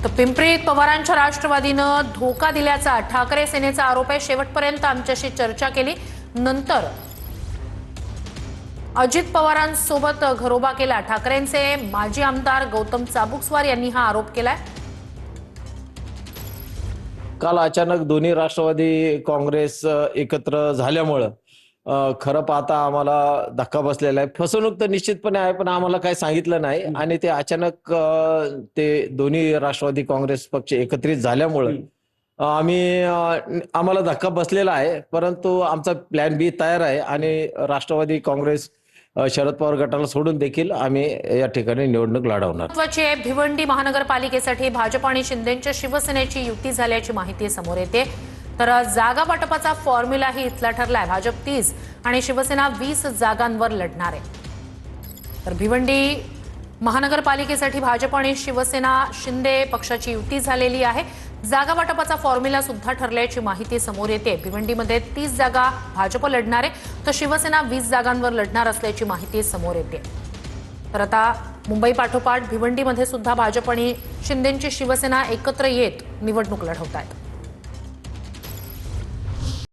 तर पिंपरीत पवारांच्या राष्ट्रवादीनं धोका दिल्याचा ठाकरे सेनेचा आरोप आहे। शेवटपर्यंत आमच्याशी चर्चा केली, नंतर अजित पवारांसोबत घरोबा केला। ठाकरेंचे माजी आमदार गौतम चाबुकस्वार यांनी हा आरोप केलाय। काल अचानक दोन्ही राष्ट्रवादी काँग्रेस एकत्र झाल्यामुळे खरं पाहता आम्हाला धक्का बसलेला आहे। फसवणूक तर निश्चितपणे आहे, पण आम्हाला काही सांगितलं नाही आणि ते अचानक ते दोन्ही राष्ट्रवादी काँग्रेस पक्ष एकत्रित झाल्यामुळे आम्हाला धक्का बसलेला आहे। परंतु आमचा प्लॅन बी तयार आहे आणि राष्ट्रवादी काँग्रेस शरद पवार गटाला सोडून देखील आम्ही या ठिकाणी निवडणूक लढवणार। महत्त्वाची भिवंडी महानगरपालिकेसाठी भाजप आणि शिंदेच्या शिवसेनेची युती झाल्याची माहिती समोर येते। तर जागा वाटपाचा फॉर्म्युलाही इथला ठरलाय। भाजप 30 आणि शिवसेना 20 जागांवर लढणार आहे। तर भिवंडी महानगरपालिकेसाठी भाजप आणि शिवसेना शिंदे पक्षाची युती झालेली आहे। जागा वाटपाचा फॉर्म्युला सुद्धा ठरल्याची माहिती समोर येते। भिवंडीमध्ये 30 जागा भाजप लढणार आहे, तर शिवसेना 20 जागांवर लढणार असल्याची माहिती समोर येते। तर आता मुंबई पाठोपाठ भिवंडीमध्ये सुद्धा भाजप आणि शिंदेची शिवसेना एकत्र येत निवडणूक लढवत आहेत।